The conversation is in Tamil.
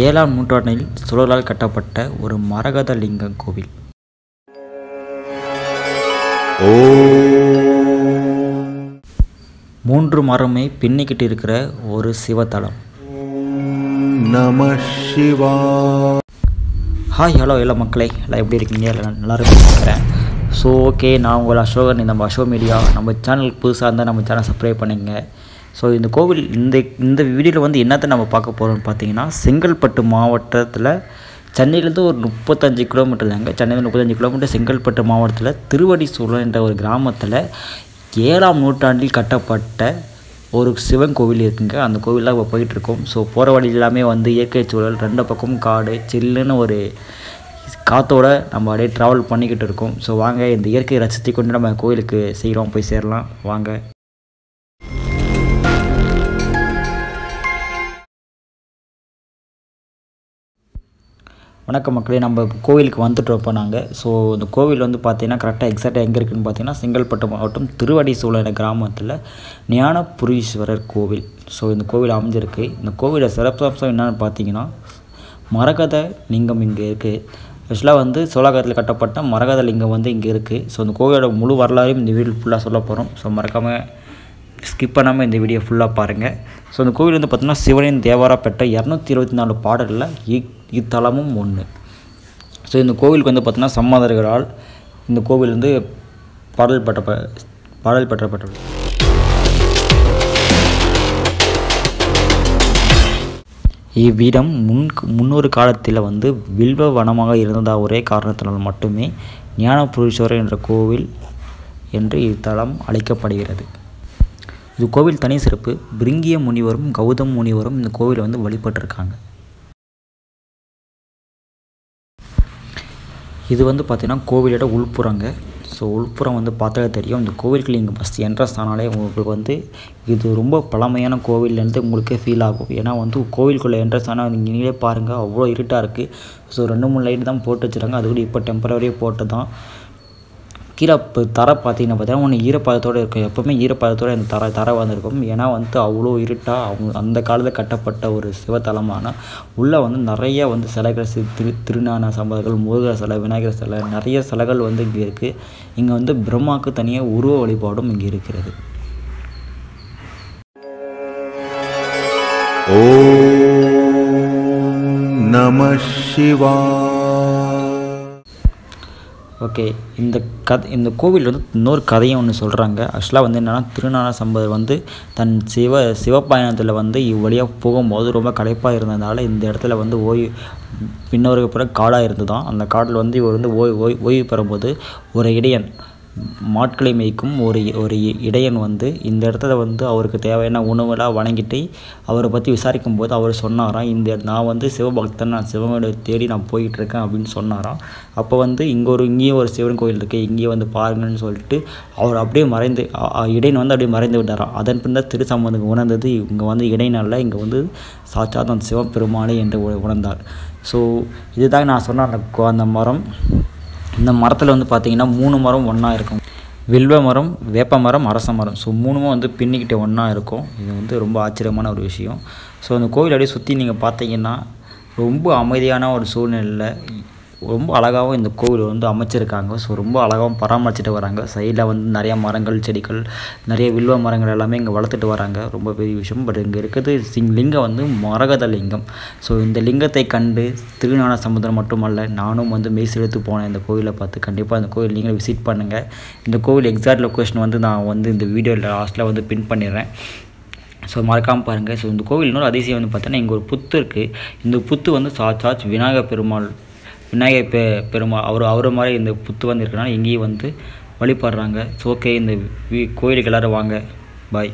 7ஆம் நூற்றாண்டில் சோழர்களால் கட்டப்பட்ட ஒரு மரகத லிங்கம் கோவில். மூன்று மரமே பின்னிக்கிட்டு இருக்கிற ஒரு சிவத்தலம். ஹாய், ஹலோ எல்லா மக்களே, எல்லாம் எப்படி இருக்கீங்க? நல்லா இருக்கிறேன். ஸோ ஓகே, நான் உங்கள் அசோகன். நம்ம அசோக் மீடியா நம்ம சேனலுக்கு புதுசாக இருந்தால் நம்ம சேனல் சப்ஸ்கிரைப் பண்ணிங்க. ஸோ இந்த கோவில் இந்த வீடியோவில் வந்து என்னத்தை நம்ம பார்க்க போகிறோம்னு பார்த்தீங்கன்னா, செங்கல்பட்டு மாவட்டத்தில் சென்னையிலேருந்து ஒரு 35 கிலோமீட்டர் தாங்க. சென்னையிலேருந்து 35 கிலோமீட்டர் செங்கல்பட்டு மாவட்டத்தில் திருவடிசூழல் என்ற ஒரு கிராமத்தில் 7ஆம் நூற்றாண்டில் கட்டப்பட்ட ஒரு சிவன் கோவில் இருக்குங்க. அந்த கோவிலில் இப்போ போயிட்டுருக்கோம். ஸோ போகிற வழி எல்லாமே வந்து இயற்கை சூழல், 2 பக்கமும் காடு, சில்லுன்னு ஒரு காற்றோட நம்ம அப்படியே ட்ராவல் பண்ணிக்கிட்டு இருக்கோம். ஸோ வாங்க, இந்த இயற்கையை ரசித்து கொண்டு நம்ம கோவிலுக்கு போய் சேரலாம் வாங்க. வணக்கம் மக்களே, நம்ம கோவிலுக்கு வந்துட்டோம் இப்போ நாங்கள். ஸோ இந்த கோவில் வந்து பார்த்திங்கன்னா கரெக்டாக எக்ஸாக்டாக எங்கே இருக்குதுன்னு பார்த்தீங்கன்னா, செங்கல்பட்டு மாவட்டம் திருவடிசூழல் கிராமத்தில் ஞானபுரீஸ்வரர் கோவில். ஸோ இந்த கோவில் அமைஞ்சிருக்கு. இந்த கோவிலோட சிறப்பம்சம் என்னென்னு பார்த்தீங்கன்னா, மரகத லிங்கம் இங்கே இருக்குது. ஆக்சுவலாக வந்து சோழகாலத்தில் கட்டப்பட்ட மரகத லிங்கம் வந்து இங்கே இருக்குது. ஸோ இந்த கோவிலோட முழு வரலாறையும் இந்த வீடியோ ஃபுல்லாக சொல்ல போகிறோம். ஸோ மறக்காமல் ஸ்கிப் பண்ணாமல் இந்த வீடியோ ஃபுல்லாக பாருங்கள். ஸோ இந்த கோவில் வந்து பார்த்திங்கன்னா, சிவனின் தேவாரா பெற்ற 224 பாடலில் இத்தலமும் ஒன்று. ஸோ இந்த கோவிலுக்கு வந்து பார்த்திங்கன்னா, சம்மதர்களால் இந்த கோவில் வந்து பாடல் பெற்றப்பட்டது. இவ்விடம் முன்னொரு காலத்தில் வந்து வில்வ வனமாக இருந்ததா ஒரே காரணத்தினால் மட்டுமே ஞானபுரீஸ்வரர் என்ற கோவில் என்று இத்தலம் அழைக்கப்படுகிறது. இது கோவில் தனி சிறப்பு. பிருங்கிய முனிவரும் கௌதம் முனிவரும் இந்த கோவிலை வந்து வழிபட்டிருக்காங்க. இது வந்து பார்த்திங்கன்னா கோவிலோட உள்புறங்க. ஸோ உள்புறம் வந்து பார்த்தாலே தெரியும். இந்த கோவிலுக்கு நீங்கள் ஃபஸ்ட் என்ட்ரன்ஸ் ஆனாலே உங்களுக்கு வந்து இது ரொம்ப பழமையான கோவில்லேருந்து உங்களுக்கே ஃபீல் ஆகும். ஏன்னா வந்து கோவிலுக்குள்ளே என்ட்ரன்ஸ் ஆனால் நீங்களே பாருங்கள், அவ்வளோ இருட்டாக இருக்குது. ஸோ 2-3 லைட் தான் போட்டு வச்சுருக்காங்க. அது கூட இப்போ டெம்பரரியாக போட்டு தான். கீழே தரை பார்த்தீங்கன்னா ஒன்று ஈரப்பதத்தோடு இருக்கும். எப்போவுமே ஈரப்பதத்தோடு இந்த தரை வந்திருக்கும். ஏன்னா வந்து அவ்வளோ இருட்டாக அந்த காலத்தில் கட்டப்பட்ட ஒரு சிவத்தலமான உள்ளே வந்து நிறைய வந்து சிலைகள், திருஞான சம்பந்தர்கள், முருகர் சிலை, விநாயகர் சிலை, நிறைய சிலைகள் வந்து இங்கே இருக்குது. இங்கே வந்து பிரம்மாவுக்கு தனியாக உருவ வழிபாடும் இங்கே இருக்கிறது. ஓம் நம சிவாய. ஓகே, இந்த கோவில் வந்து இன்னொரு கதையும் ஒன்று சொல்கிறாங்க. ஆக்சுவலாக வந்து என்னென்னா, திருஞான சம்பந்தர் வந்து தன் சிவபயணத்தில் வந்து இவ்வழியாக போகும்போது ரொம்ப களைப்பாக இருந்ததுனால இந்த இடத்துல வந்து பின்னோருக்கு பிறகு காடாக இருந்து தான். அந்த காட்டில் வந்து இவர் வந்து ஓய்வு பெறும்போது ஒரு இடையன், மாட்களை மேய்க்கும் ஒரு இடையன் வந்து இந்த இடத்துல வந்து அவருக்கு தேவையான உணவெல்லாம் வணங்கிட்டு அவரை பற்றி விசாரிக்கும் போது அவர் சொன்னாராம், நான் வந்து சிவபக்தன், நான் சிவனை தேடி நான் போயிட்டுருக்கேன் அப்படின்னு சொன்னாராம். அப்போ வந்து இங்கேயும் ஒரு சிவன் கோயில் இருக்குது, இங்கேயே வந்து பாருங்கன்னு சொல்லிட்டு அவர் அப்படியே இடையன் வந்து அப்படியே மறைந்து விட்டாராம். அதன் பின் தான் திருசம்பந்தம் உணர்ந்தது, இங்கே வந்து இடையினால இங்கே வந்து சாட்சாத் அந்த சிவபெருமானே என்று உணர்ந்தார். ஸோ இதுதான் நான் சொன்ன அந்த மரம். இந்த மரத்தில் வந்து பார்த்திங்கன்னா 3 மரம் ஒன்றா இருக்கும். வில்வ மரம், வேப்ப மரம், அரச மரம். ஸோ 3மே வந்து பின்னிக்கிட்டே ஒன்றா இருக்கும். இது வந்து ரொம்ப ஆச்சரியமான ஒரு விஷயம். ஸோ அந்த கோவில் அப்படியே சுற்றி நீங்கள் பார்த்தீங்கன்னா ரொம்ப அமைதியான ஒரு சூழ்நிலையில் ரொம்ப அழகாகவும் இந்த கோவில் வந்து அமைச்சிருக்காங்க. ஸோ ரொம்ப அழகாகவும் பராமரிச்சுட்டு வராங்க. சைடில் வந்து நிறையா மரங்கள், செடிகள், நிறைய வில்வ மரங்கள் எல்லாமே இங்கே வளர்த்துட்டு வராங்க. ரொம்ப பெரிய விஷயம். பட் இங்கே இருக்கிறது லிங்கம் வந்து மரகத லிங்கம். ஸோ இந்த லிங்கத்தை கண்டு திருஞான சம்பந்தர் மட்டுமல்ல, நானும் வந்து மெய்சிலிர்த்து போனேன் இந்த கோவிலை பார்த்து. கண்டிப்பாக இந்த கோவில் நீங்களும் விசிட் பண்ணுங்கள். இந்த கோவில் எக்ஸாக்ட் லொக்கேஷன் வந்து நான் வந்து இந்த வீடியோவில் லாஸ்ட்டில் வந்து பின் பண்ணிடுறேன். ஸோ மறக்காமல் பாருங்கள். ஸோ இந்த கோவில் இன்னொரு அதிசயம் வந்து பார்த்தீங்கன்னா, இங்கே ஒரு புத்து இருக்குது. இந்த புத்து வந்து சாட்சாத் விநாயகர் பெருமாள் அவர் மாதிரி இந்த புத்து வந்து இருக்கிறனால இங்கேயும் வந்து வழிபடுறாங்க. ஸோ ஓகே, இந்த கோயிலுக்கு எல்லோரும் வாங்க. பாய்.